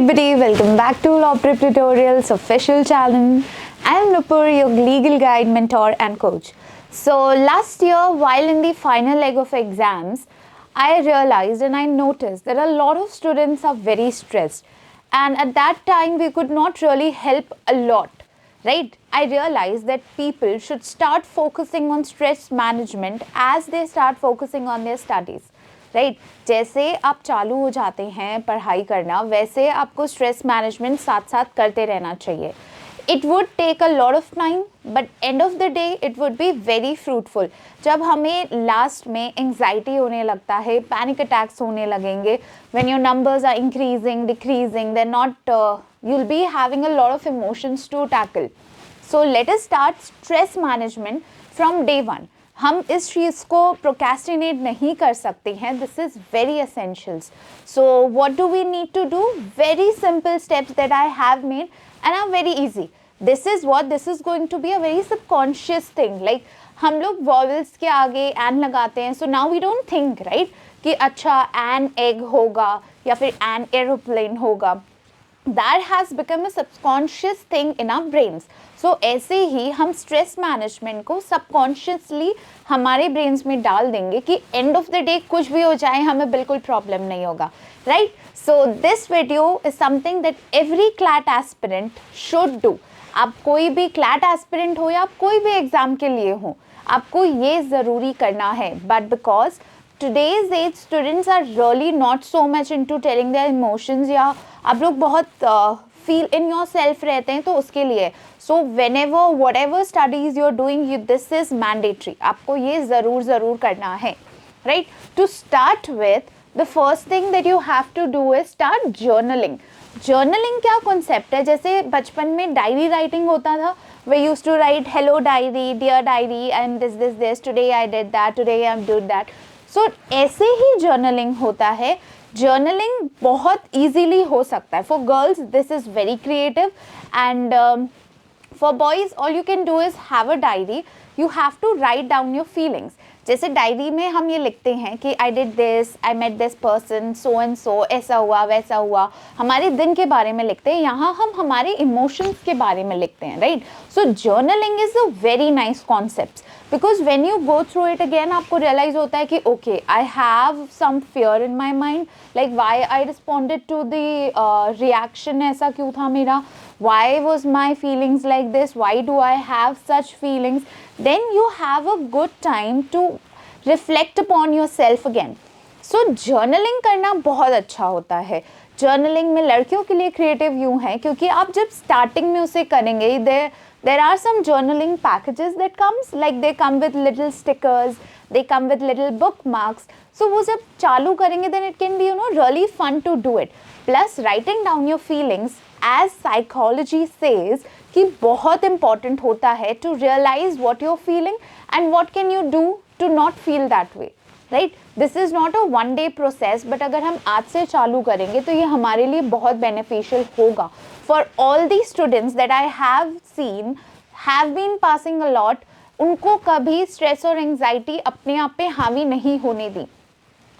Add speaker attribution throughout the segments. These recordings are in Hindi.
Speaker 1: everybody, welcome back to Law Prep Tutorials official channel. I am Nupur, your legal guide, mentor and coach. So last year, while in the final leg of exams, I realized and I noticed that a lot of students are very stressed, and at that time we could not really help a lot, right? I realized that people should start focusing on stress management as they start focusing on their studies. Right जैसे आप चालू हो जाते हैं पढ़ाई करना, वैसे आपको स्ट्रेस मैनेजमेंट साथ साथ करते रहना चाहिए. It would take a lot of time but end of the day it would be very fruitful. जब हमें लास्ट में एंग्जाइटी होने लगता है, पैनिक अटैक्स होने लगेंगे, when your numbers are increasing decreasing, then not you will be having a lot of emotions to tackle. So let us start stress management from day one. हम इस चीज़ को प्रोक्रेस्टिनेट नहीं कर सकते हैं. This is very essentials. So what do we need to do? Very simple steps that I have made and are very easy. This is going to be a very subconscious thing. Like हम लोग वॉवल्स के आगे एन लगाते हैं, so now we don't think right कि अच्छा एन एग होगा या फिर एन एरोप्लेन होगा. That has become a subconscious thing in our brains. So ऐसे ही हम स्ट्रेस मैनेजमेंट को सबकॉन्शियसली हमारे ब्रेन्स में डाल देंगे कि एंड ऑफ द डे कुछ भी हो जाए हमें बिल्कुल प्रॉब्लम नहीं होगा, right? So this video is something that every CLAT aspirant should do. आप कोई भी क्लैट एस्पिरेंट हो या आप कोई भी एग्जाम के लिए हो, आपको ये ज़रूरी करना है. But because today's age students are really not so much into telling their emotions, या आप लोग बहुत feel in yourself रहते हैं, तो उसके लिए so whenever whatever studies you're doing, this is mandatory. आपको ये ज़रूर करना है, right? To start with, the first thing that you have to do is start journaling. Journaling क्या concept है? जैसे बचपन में डायरी राइटिंग होता था. We used to write hello diary, dear diary, and this today I did that, today I did that. सो ऐसे ही जर्नलिंग होता है. जर्नलिंग बहुत ईजीली हो सकता है. For girls this is very creative and for boys all you can do is have a diary. You have to write down your feelings. जैसे डायरी में हम ये लिखते हैं कि I did this, I met this person, so and so, ऐसा हुआ वैसा हुआ, हमारे दिन के बारे में लिखते हैं. यहाँ हम हमारे इमोशंस के बारे में लिखते हैं, right? So journaling is a very nice concept because when you go through it again आपको रियलाइज होता है कि okay I have some fear in my mind, like why I responded to the reaction, ऐसा क्यों था मेरा, why was my feelings like this, why do I have such feelings. Then you have a good time to reflect upon yourself again. So journaling करना बहुत अच्छा होता है. जर्नलिंग में लड़कियों के लिए क्रिएटिव यूँ है क्योंकि आप जब स्टार्टिंग में उसे करेंगे, there are some journaling packages that comes, like they come with little stickers, they come with little bookmarks. So वो जब चालू करेंगे then it can be really fun to do it. Plus writing down your feelings, as psychology says, कि बहुत important होता है to realize what you're feeling and what can you do to not feel that way, right? This is not a one day process, but अगर हम आज से चालू करेंगे तो ये हमारे लिए बहुत beneficial होगा. For all the students that I have seen have been passing a lot, उनको कभी stress और anxiety अपने आप पे हावी नहीं होने दी.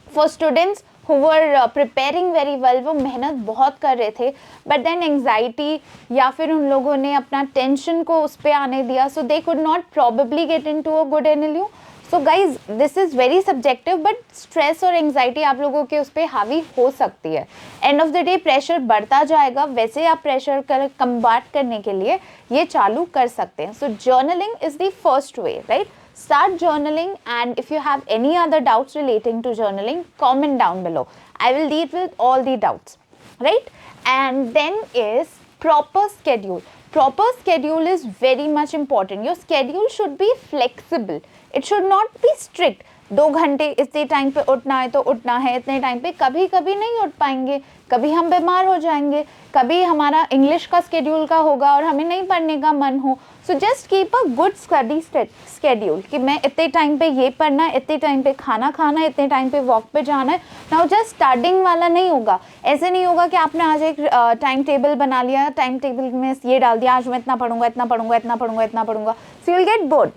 Speaker 1: For students who were preparing very well, वो मेहनत बहुत कर रहे थे, but then anxiety या फिर उन लोगों ने अपना tension को उस पे आने दिया, so they could not probably get into a good NLU. So guys, this is very subjective, but stress और anxiety आप लोगों के उस पे हावी हो सकती है. End of the day pressure बढ़ता जाएगा, वैसे आप pressure कर combat करने के लिए ये चालू कर सकते हैं. So journaling is the first way, right? Start journaling, and if you have any other doubts relating to journaling, comment down below. I will deal with all the doubts, right? And then is proper schedule. Proper schedule is very much important. Your schedule should be flexible. It should not be strict. 2 घंटे इतने टाइम पे उठना है तो उठना है, इतने टाइम पे कभी कभी नहीं उठ पाएंगे, कभी हम बीमार हो जाएंगे, कभी हमारा इंग्लिश का स्केड्यूल का होगा और हमें नहीं पढ़ने का मन हो. So just keep a good study schedule कि मैं इतने टाइम पे ये पढ़ना है, इतने टाइम पे खाना खाना है, इतने टाइम पे वॉक पे जाना है. नाउ जस्ट स्टार्टिंग वाला नहीं होगा. ऐसे नहीं होगा कि आपने आज एक टाइम टेबल बना लिया, टाइम टेबल में ये डाल दिया, आज मैं इतना पढ़ूंगा इतना पढ़ूंगा इतना पढ़ूंगा इतना पढ़ूंगा. So you will get bored.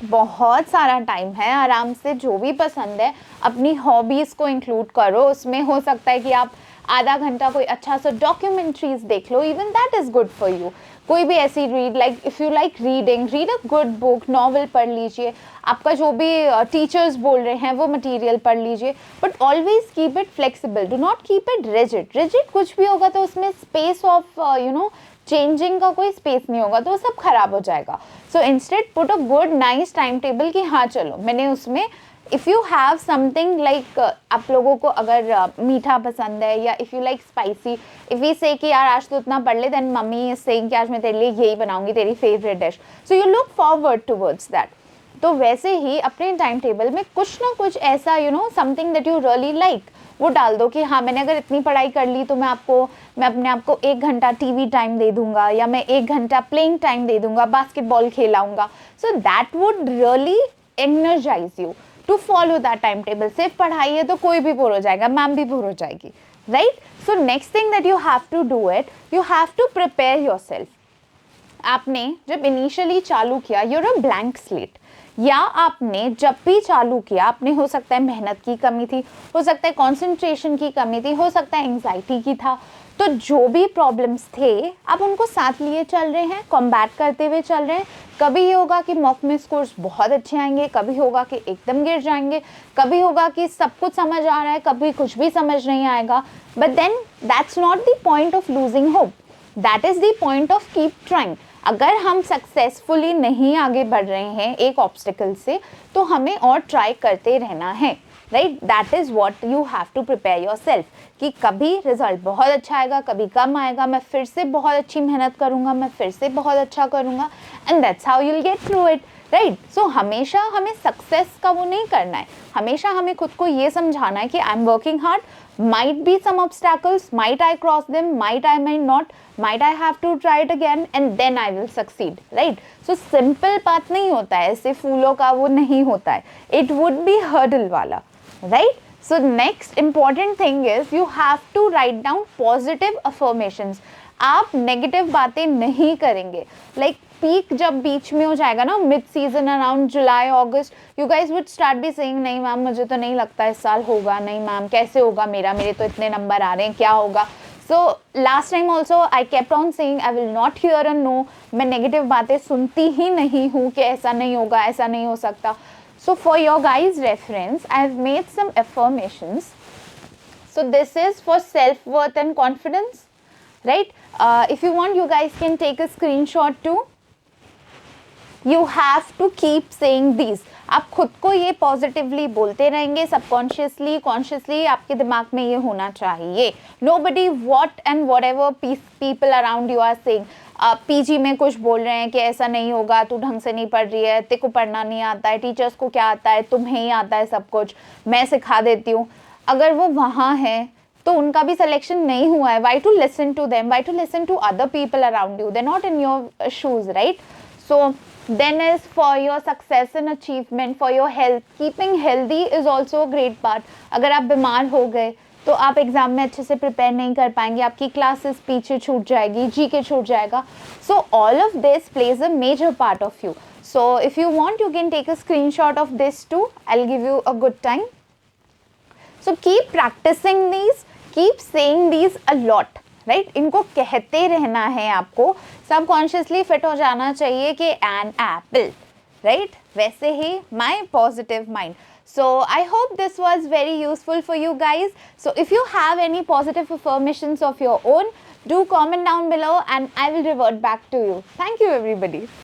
Speaker 1: बहुत सारा टाइम है, आराम से जो भी पसंद है अपनी हॉबीज़ को इंक्लूड करो. उसमें हो सकता है कि आप आधा घंटा कोई अच्छा सा डॉक्यूमेंट्रीज देख लो, even that is good for you. कोई भी ऐसी read, like if you like reading, read a good book, novel पढ़ लीजिए, आपका जो भी टीचर्स बोल रहे हैं वो मटेरियल पढ़ लीजिए, but always keep it flexible, do not keep it rigid. Rigid कुछ भी होगा तो उसमें स्पेस ऑफ चेंजिंग का कोई स्पेस नहीं होगा, तो वो सब खराब हो जाएगा। So instead put a good nice time table कि हाँ चलो मैंने उसमें, if you have something like, आप लोगों को अगर मीठा पसंद है या if you like spicy, if you से कि यार आज तो इतना पढ़ ले, देन मम्मी इज सेइंग कि आज मैं तेरे लिए यही बनाऊंगी, तेरी favourite dish, so you look forward towards that. तो वैसे ही अपने टाइम टेबल में कुछ ना कुछ ऐसा something that you really like वो डाल दो कि हाँ मैंने अगर इतनी पढ़ाई कर ली तो मैं अपने आप को 1 घंटा टीवी टाइम दे दूंगा, या मैं 1 घंटा प्लेइंग टाइम दे दूंगा, बास्केटबॉल खेलाऊंगा। So that would really energize you to follow that time table. सिर्फ पढ़ाई है तो कोई भी बोर हो जाएगा, मैम भी बोर हो जाएगी, right? So next thing that you have to do it, you have to prepare yourself. आपने जब इनिशियली चालू किया, यूर अ ब्लैंक स्लेट, या आपने जब भी चालू किया, आपने हो सकता है मेहनत की कमी थी, हो सकता है कंसंट्रेशन की कमी थी, हो सकता है एंग्जाइटी की था, तो जो भी प्रॉब्लम्स थे आप उनको साथ लिए चल रहे हैं, कॉम्बैट करते हुए चल रहे हैं। कभी ये होगा कि मॉक में स्कोर्स बहुत अच्छे आएंगे, कभी होगा कि एकदम गिर जाएंगे, कभी होगा कि सब कुछ समझ आ रहा है, कभी कुछ भी समझ नहीं आएगा, but then that's not the point of losing hope, that is the point of keep trying. अगर हम सक्सेसफुली नहीं आगे बढ़ रहे हैं एक ऑब्स्टिकल से, तो हमें और ट्राई करते रहना है, right? That is what you have to prepare yourself, कि कभी रिजल्ट बहुत अच्छा आएगा, कभी कम आएगा, मैं फिर से बहुत अच्छी मेहनत करूँगा, मैं फिर से बहुत अच्छा करूँगा, and that's how you will get through it, right? So हमेशा हमें सक्सेस का वो नहीं करना है, हमेशा हमें खुद को ये समझाना है कि I am working hard, might be some obstacles, might I cross them, might I might not, might I have to try it again and then I will succeed, right? So simple path नहीं होता है, ऐसे फूलों का वो नहीं होता है, it would be hurdle वाला, right? So next important thing is you have to write down positive affirmations. आप नेगेटिव बातें नहीं करेंगे, लाइक पीक जब बीच में हो जाएगा ना, mid season around July August, you guys would start be saying नहीं मैम मुझे तो नहीं लगता इस साल होगा, नहीं मैम कैसे होगा मेरे तो इतने नंबर आ रहे हैं, क्या होगा? So last time also I kept on saying I will not hear a no, मैं नेगेटिव बातें सुनती ही नहीं हूँ कि ऐसा नहीं होगा, ऐसा नहीं हो सकता। So for your guys reference I have made some affirmations. So this is for self-worth and confidence, right? If you want, you guys can take a screenshot too. You have to keep saying these. आप खुद को ये पॉजिटिवली बोलते रहेंगे, सबकॉन्शियसली कॉन्शियसली आपके दिमाग में ये होना चाहिए. Nobody what and whatever people around you are saying. PG में कुछ बोल रहे हैं कि ऐसा नहीं होगा, तू ढंग से नहीं पढ़ रही है, तेरे को पढ़ना नहीं आता है, टीचर्स को क्या आता है, तुम्हें ही आता है सब कुछ, मैं सिखा देती हूँ. अगर वो वहाँ हैं तो उनका भी सिलेक्शन नहीं हुआ है. Why to listen to them? Why to listen to other people around you? They're not in your shoes, right? So then is for your success and achievement, for your health. Keeping healthy is also a great part. अगर आप बीमार हो गए तो आप एग्जाम में अच्छे से प्रिपेयर नहीं कर पाएंगे, आपकी क्लासेस पीछे छूट जाएगी, जीके छूट जाएगा. So all of this plays a major part of you. So if you want, you can take a screenshot of this too. I'll give you a good time. So keep practicing these, keep saying these a lot, right? इनको कहते रहना है आपको, सबकॉन्शियसली फिट हो जाना चाहिए कि an apple, right? वैसे ही my positive mind. So I hope this was very useful for you guys. So if you have any positive affirmations of your own, do comment down below and I will revert back to you. Thank you everybody.